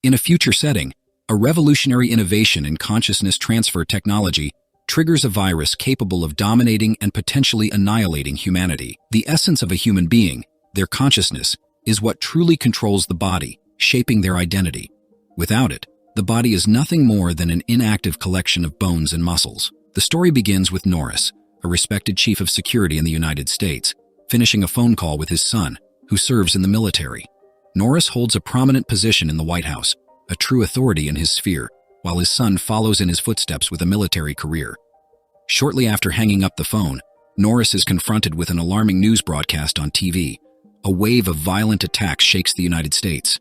In a future setting, a revolutionary innovation in consciousness transfer technology triggers a virus capable of dominating and potentially annihilating humanity. The essence of a human being, their consciousness, is what truly controls the body, shaping their identity. Without it, the body is nothing more than an inactive collection of bones and muscles. The story begins with Norris, a respected chief of security in the United States, finishing a phone call with his son, who serves in the military. Norris holds a prominent position in the White House, a true authority in his sphere, while his son follows in his footsteps with a military career. Shortly after hanging up the phone, Norris is confronted with an alarming news broadcast on TV. A wave of violent attacks shakes the United States.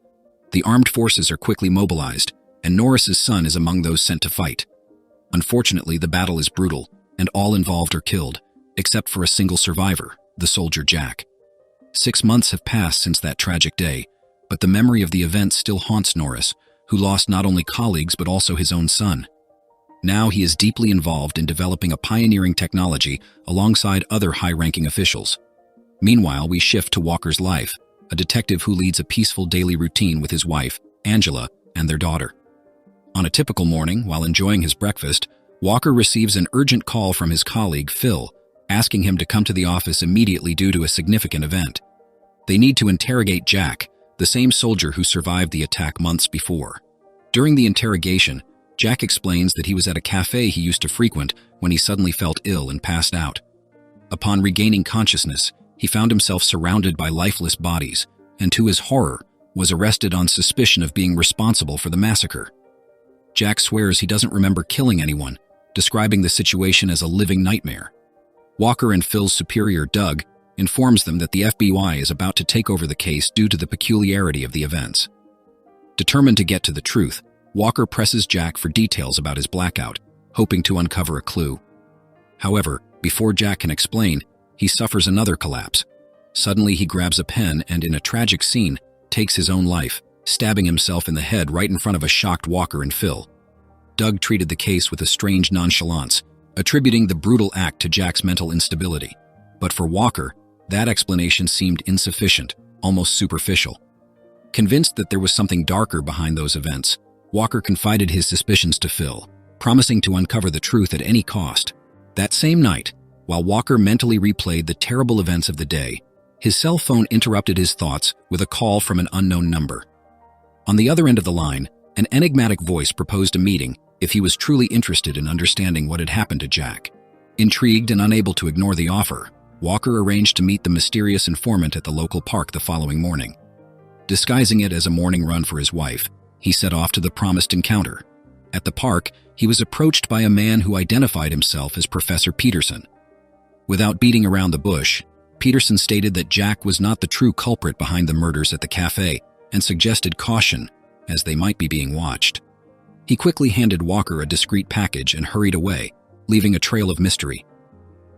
The armed forces are quickly mobilized, and Norris's son is among those sent to fight. Unfortunately, the battle is brutal, and all involved are killed, except for a single survivor, the soldier Jack. 6 months have passed since that tragic day, but the memory of the event still haunts Norris, who lost not only colleagues but also his own son. Now he is deeply involved in developing a pioneering technology alongside other high-ranking officials. Meanwhile, we shift to Walker's life, a detective who leads a peaceful daily routine with his wife, Angela, and their daughter. On a typical morning, while enjoying his breakfast, Walker receives an urgent call from his colleague, Phil, asking him to come to the office immediately due to a significant event. They need to interrogate Jack, the same soldier who survived the attack months before. During the interrogation, Jack explains that he was at a cafe he used to frequent when he suddenly felt ill and passed out. Upon regaining consciousness, he found himself surrounded by lifeless bodies, and to his horror, was arrested on suspicion of being responsible for the massacre. Jack swears he doesn't remember killing anyone, describing the situation as a living nightmare. Walker and Phil's superior, Doug, informs them that the FBI is about to take over the case due to the peculiarity of the events. Determined to get to the truth, Walker presses Jack for details about his blackout, hoping to uncover a clue. However, before Jack can explain, he suffers another collapse. Suddenly, he grabs a pen and, in a tragic scene, takes his own life, stabbing himself in the head right in front of a shocked Walker and Phil. Doug treated the case with a strange nonchalance, attributing the brutal act to Jack's mental instability. But for Walker, that explanation seemed insufficient, almost superficial. Convinced that there was something darker behind those events, Walker confided his suspicions to Phil, promising to uncover the truth at any cost. That same night, while Walker mentally replayed the terrible events of the day, his cell phone interrupted his thoughts with a call from an unknown number. On the other end of the line, an enigmatic voice proposed a meeting if he was truly interested in understanding what had happened to Jack. Intrigued and unable to ignore the offer, Walker arranged to meet the mysterious informant at the local park the following morning. Disguising it as a morning run for his wife, he set off to the promised encounter. At the park, he was approached by a man who identified himself as Professor Peterson. Without beating around the bush, Peterson stated that Jack was not the true culprit behind the murders at the cafe and suggested caution, as they might be being watched. He quickly handed Walker a discreet package and hurried away, leaving a trail of mystery.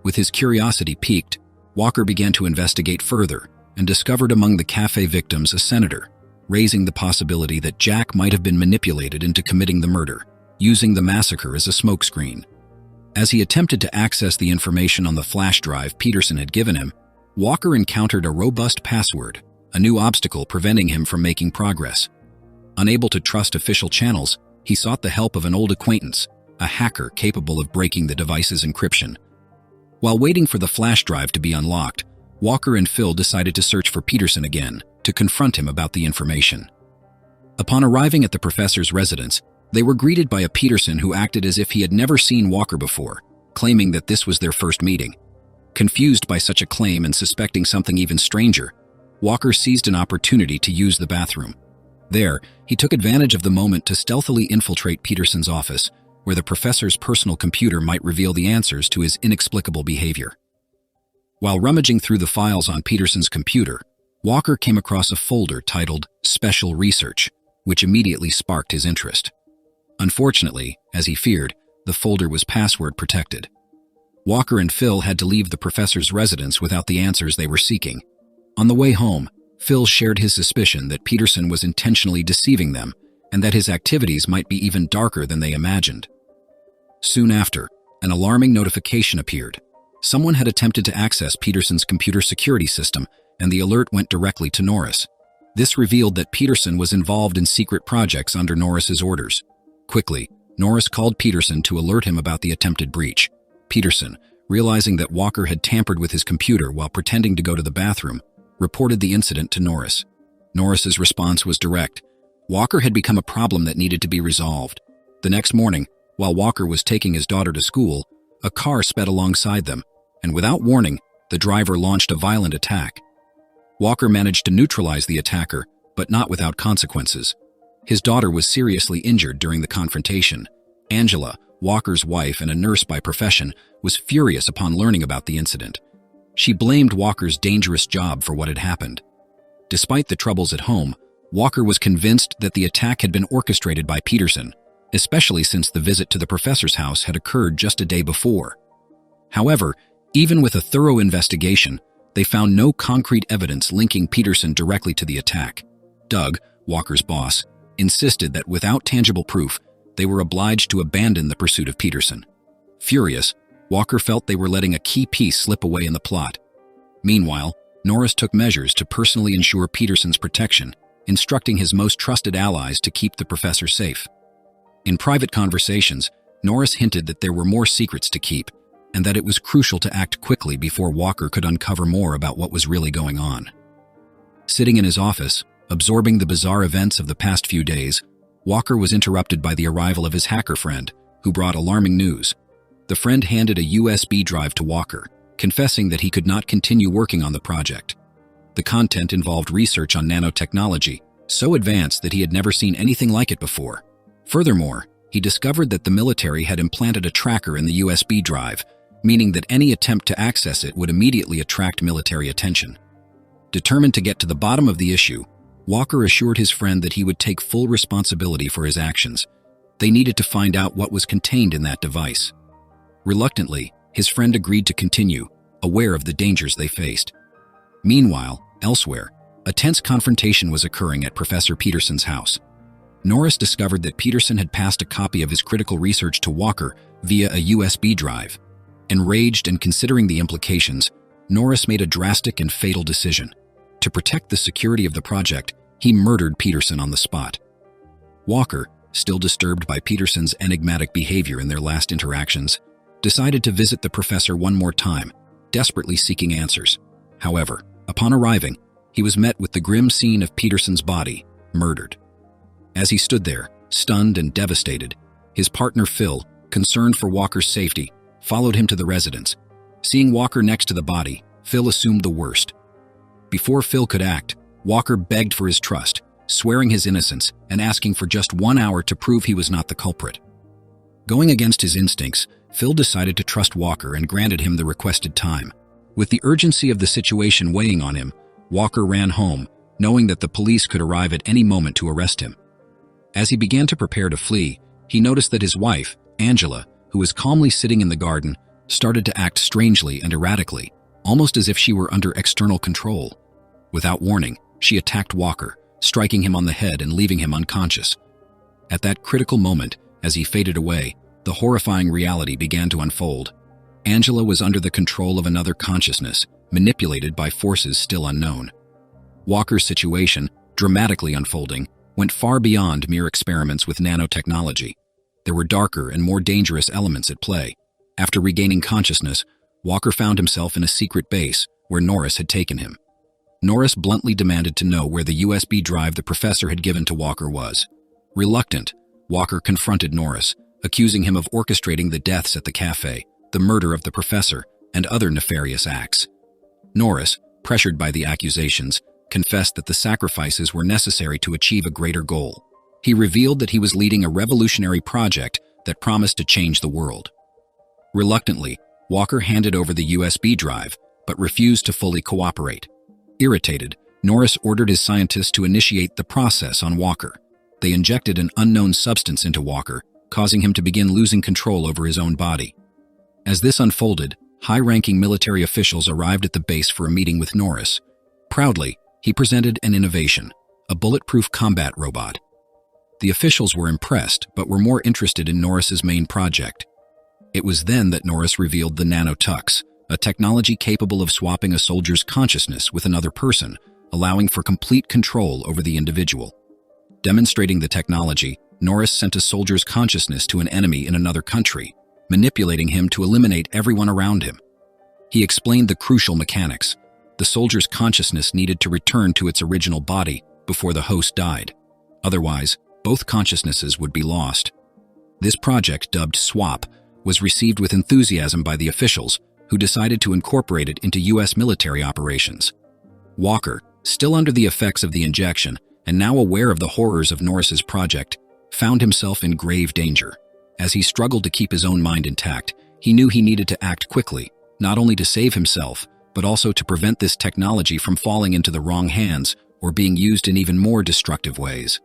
With his curiosity piqued, Walker began to investigate further and discovered among the cafe victims a senator, raising the possibility that Jack might have been manipulated into committing the murder, using the massacre as a smokescreen. As he attempted to access the information on the flash drive Peterson had given him, Walker encountered a robust password, a new obstacle preventing him from making progress. Unable to trust official channels, he sought the help of an old acquaintance, a hacker capable of breaking the device's encryption. While waiting for the flash drive to be unlocked, Walker and Phil decided to search for Peterson again, to confront him about the information. Upon arriving at the professor's residence, they were greeted by a Peterson who acted as if he had never seen Walker before, claiming that this was their first meeting. Confused by such a claim and suspecting something even stranger, Walker seized an opportunity to use the bathroom. There, he took advantage of the moment to stealthily infiltrate Peterson's office, where the professor's personal computer might reveal the answers to his inexplicable behavior. While rummaging through the files on Peterson's computer, Walker came across a folder titled Special Research, which immediately sparked his interest. Unfortunately, as he feared, the folder was password protected. Walker and Phil had to leave the professor's residence without the answers they were seeking. On the way home, Phil shared his suspicion that Peterson was intentionally deceiving them and that his activities might be even darker than they imagined. Soon after, an alarming notification appeared. Someone had attempted to access Peterson's computer security system, and the alert went directly to Norris. This revealed that Peterson was involved in secret projects under Norris's orders. Quickly, Norris called Peterson to alert him about the attempted breach. Peterson, realizing that Walker had tampered with his computer while pretending to go to the bathroom, reported the incident to Norris. Norris's response was direct. Walker had become a problem that needed to be resolved. The next morning, while Walker was taking his daughter to school, a car sped alongside them, and without warning, the driver launched a violent attack. Walker managed to neutralize the attacker, but not without consequences. His daughter was seriously injured during the confrontation. Angela, Walker's wife and a nurse by profession, was furious upon learning about the incident. She blamed Walker's dangerous job for what had happened. Despite the troubles at home, Walker was convinced that the attack had been orchestrated by Peterson, especially since the visit to the professor's house had occurred just a day before. However, even with a thorough investigation, they found no concrete evidence linking Peterson directly to the attack. Doug, Walker's boss, insisted that without tangible proof, they were obliged to abandon the pursuit of Peterson. Furious, Walker felt they were letting a key piece slip away in the plot. Meanwhile, Norris took measures to personally ensure Peterson's protection, instructing his most trusted allies to keep the professor safe. In private conversations, Norris hinted that there were more secrets to keep, and that it was crucial to act quickly before Walker could uncover more about what was really going on. Sitting in his office, absorbing the bizarre events of the past few days, Walker was interrupted by the arrival of his hacker friend, who brought alarming news. The friend handed a USB drive to Walker, confessing that he could not continue working on the project. The content involved research on nanotechnology, so advanced that he had never seen anything like it before. Furthermore, he discovered that the military had implanted a tracker in the USB drive, meaning that any attempt to access it would immediately attract military attention. Determined to get to the bottom of the issue, Walker assured his friend that he would take full responsibility for his actions. They needed to find out what was contained in that device. Reluctantly, his friend agreed to continue, aware of the dangers they faced. Meanwhile, elsewhere, a tense confrontation was occurring at Professor Peterson's house. Norris discovered that Peterson had passed a copy of his critical research to Walker via a USB drive. Enraged and considering the implications, Norris made a drastic and fatal decision. To protect the security of the project, he murdered Peterson on the spot. Walker, still disturbed by Peterson's enigmatic behavior in their last interactions, decided to visit the professor one more time, desperately seeking answers. However, upon arriving, he was met with the grim scene of Peterson's body, murdered. As he stood there, stunned and devastated, his partner Phil, concerned for Walker's safety, followed him to the residence. Seeing Walker next to the body, Phil assumed the worst. Before Phil could act, Walker begged for his trust, swearing his innocence and asking for just 1 hour to prove he was not the culprit. Going against his instincts, Phil decided to trust Walker and granted him the requested time. With the urgency of the situation weighing on him, Walker ran home, knowing that the police could arrive at any moment to arrest him. As he began to prepare to flee, he noticed that his wife, Angela, who was calmly sitting in the garden, started to act strangely and erratically, almost as if she were under external control. Without warning, she attacked Walker, striking him on the head and leaving him unconscious. At that critical moment, as he faded away, the horrifying reality began to unfold. Angela was under the control of another consciousness, manipulated by forces still unknown. Walker's situation, dramatically unfolding, went far beyond mere experiments with nanotechnology. There were darker and more dangerous elements at play. After regaining consciousness, Walker found himself in a secret base where Norris had taken him. Norris bluntly demanded to know where the USB drive the professor had given to Walker was. Reluctant, Walker confronted Norris, accusing him of orchestrating the deaths at the cafe, the murder of the professor, and other nefarious acts. Norris, pressured by the accusations, confessed that the sacrifices were necessary to achieve a greater goal. He revealed that he was leading a revolutionary project that promised to change the world. Reluctantly, Walker handed over the USB drive, but refused to fully cooperate. Irritated, Norris ordered his scientists to initiate the process on Walker. They injected an unknown substance into Walker, causing him to begin losing control over his own body. As this unfolded, high-ranking military officials arrived at the base for a meeting with Norris. Proudly, he presented an innovation, a bulletproof combat robot. The officials were impressed, but were more interested in Norris's main project. It was then that Norris revealed the nanotux, a technology capable of swapping a soldier's consciousness with another person, allowing for complete control over the individual. Demonstrating the technology, Norris sent a soldier's consciousness to an enemy in another country, manipulating him to eliminate everyone around him. He explained the crucial mechanics. The soldier's consciousness needed to return to its original body before the host died. Otherwise, both consciousnesses would be lost. This project, dubbed SWAP, was received with enthusiasm by the officials, who decided to incorporate it into U.S. military operations. Walker, still under the effects of the injection and now aware of the horrors of Norris's project, found himself in grave danger. As he struggled to keep his own mind intact, he knew he needed to act quickly, not only to save himself, but also to prevent this technology from falling into the wrong hands or being used in even more destructive ways.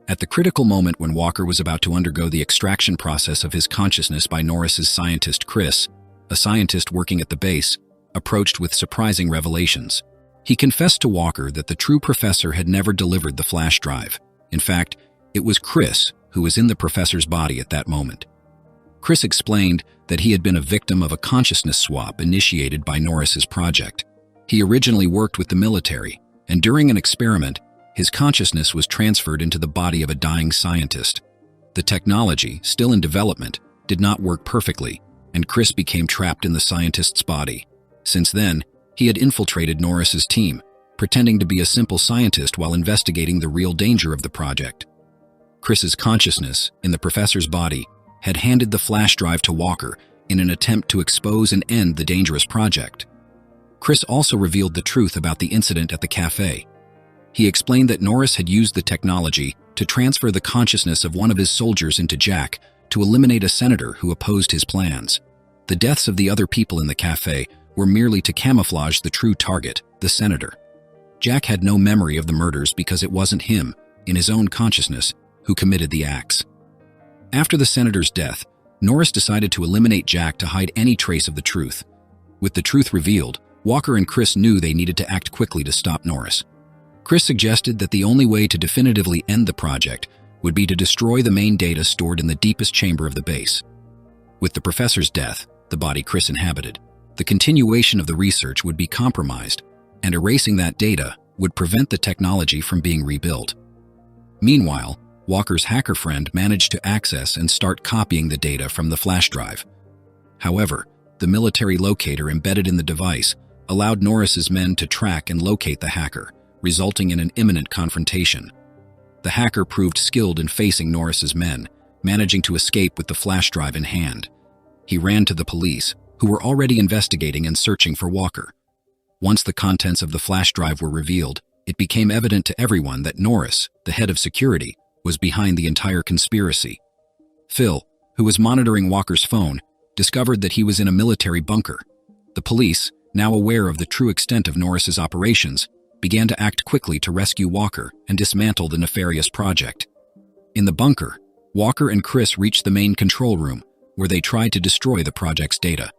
At the critical moment when Walker was about to undergo the extraction process of his consciousness by Norris's scientist Chris, a scientist working at the base, approached with surprising revelations. He confessed to Walker that the true professor had never delivered the flash drive. In fact, it was Chris who was in the professor's body at that moment. Chris explained that he had been a victim of a consciousness swap initiated by Norris's project. He originally worked with the military, and during an experiment, his consciousness was transferred into the body of a dying scientist. The technology, still in development, did not work perfectly, and Chris became trapped in the scientist's body. Since then, he had infiltrated Norris's team, pretending to be a simple scientist while investigating the real danger of the project. Chris's consciousness, in the professor's body, had handed the flash drive to Walker in an attempt to expose and end the dangerous project. Chris also revealed the truth about the incident at the cafe. He explained that Norris had used the technology to transfer the consciousness of one of his soldiers into Jack to eliminate a senator who opposed his plans. The deaths of the other people in the cafe were merely to camouflage the true target, the senator. Jack had no memory of the murders because it wasn't him, in his own consciousness, who committed the acts. After the senator's death, Norris decided to eliminate Jack to hide any trace of the truth. With the truth revealed, Walker and Chris knew they needed to act quickly to stop Norris. Chris suggested that the only way to definitively end the project would be to destroy the main data stored in the deepest chamber of the base. With the professor's death, the body Chris inhabited, the continuation of the research would be compromised, and erasing that data would prevent the technology from being rebuilt. Meanwhile, Walker's hacker friend managed to access and start copying the data from the flash drive. However, the military locator embedded in the device allowed Norris's men to track and locate the hacker, resulting in an imminent confrontation. The hacker proved skilled in facing Norris's men, managing to escape with the flash drive in hand. He ran to the police, who were already investigating and searching for Walker. Once the contents of the flash drive were revealed, it became evident to everyone that Norris, the head of security, was behind the entire conspiracy. Phil, who was monitoring Walker's phone, discovered that he was in a military bunker. The police, now aware of the true extent of Norris's operations, began to act quickly to rescue Walker and dismantle the nefarious project. In the bunker, Walker and Chris reached the main control room, where they tried to destroy the project's data.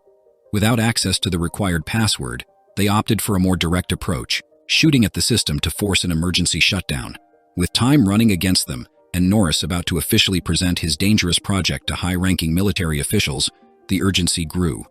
Without access to the required password, they opted for a more direct approach, shooting at the system to force an emergency shutdown. With time running against them, and Norris about to officially present his dangerous project to high-ranking military officials, the urgency grew.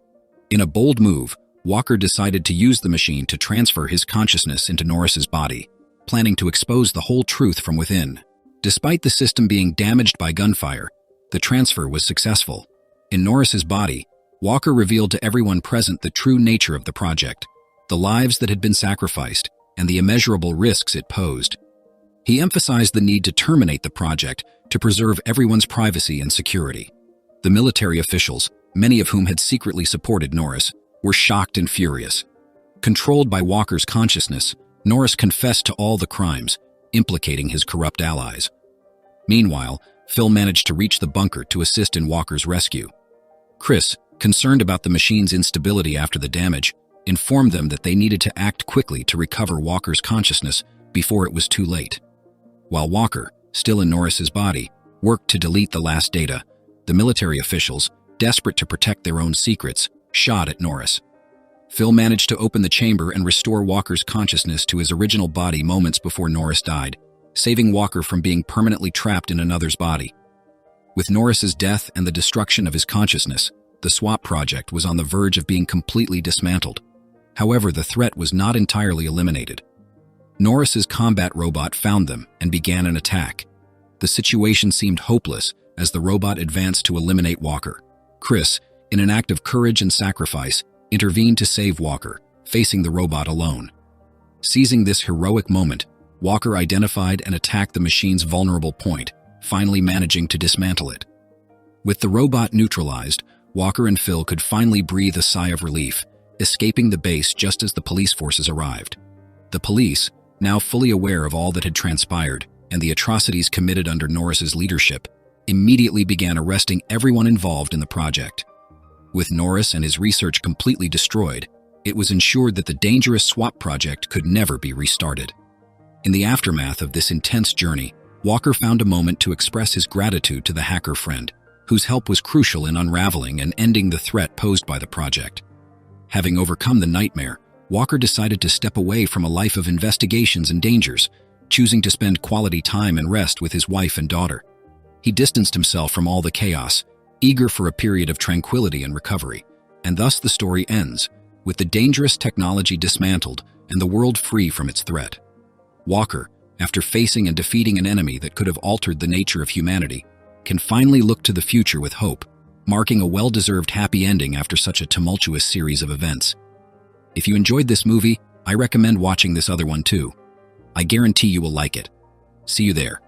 In a bold move, Walker decided to use the machine to transfer his consciousness into Norris's body, planning to expose the whole truth from within. Despite the system being damaged by gunfire, the transfer was successful. In Norris's body, Walker revealed to everyone present the true nature of the project, the lives that had been sacrificed, and the immeasurable risks it posed. He emphasized the need to terminate the project to preserve everyone's privacy and security. The military officials, many of whom had secretly supported Norris, were shocked and furious. Controlled by Walker's consciousness, Norris confessed to all the crimes, implicating his corrupt allies. Meanwhile, Phil managed to reach the bunker to assist in Walker's rescue. Chris, concerned about the machine's instability after the damage, informed them that they needed to act quickly to recover Walker's consciousness before it was too late. While Walker, still in Norris's body, worked to delete the last data, the military officials, desperate to protect their own secrets, shot at Norris. Phil managed to open the chamber and restore Walker's consciousness to his original body moments before Norris died, saving Walker from being permanently trapped in another's body. With Norris's death and the destruction of his consciousness, the SWAP project was on the verge of being completely dismantled. However, the threat was not entirely eliminated. Norris's combat robot found them and began an attack. The situation seemed hopeless as the robot advanced to eliminate Walker. Chris, in an act of courage and sacrifice, intervened to save Walker, facing the robot alone. Seizing this heroic moment, Walker identified and attacked the machine's vulnerable point, finally managing to dismantle it. With the robot neutralized, Walker and Phil could finally breathe a sigh of relief, escaping the base just as the police forces arrived. The police, now fully aware of all that had transpired and the atrocities committed under Norris's leadership, immediately began arresting everyone involved in the project. With Norris and his research completely destroyed, it was ensured that the dangerous swap project could never be restarted. In the aftermath of this intense journey, Walker found a moment to express his gratitude to the hacker friend, whose help was crucial in unraveling and ending the threat posed by the project. Having overcome the nightmare, Walker decided to step away from a life of investigations and dangers, choosing to spend quality time and rest with his wife and daughter. He distanced himself from all the chaos, eager for a period of tranquility and recovery. And thus the story ends, with the dangerous technology dismantled and the world free from its threat. Walker, after facing and defeating an enemy that could have altered the nature of humanity, can finally look to the future with hope, marking a well-deserved happy ending after such a tumultuous series of events. If you enjoyed this movie, I recommend watching this other one too. I guarantee you will like it. See you there.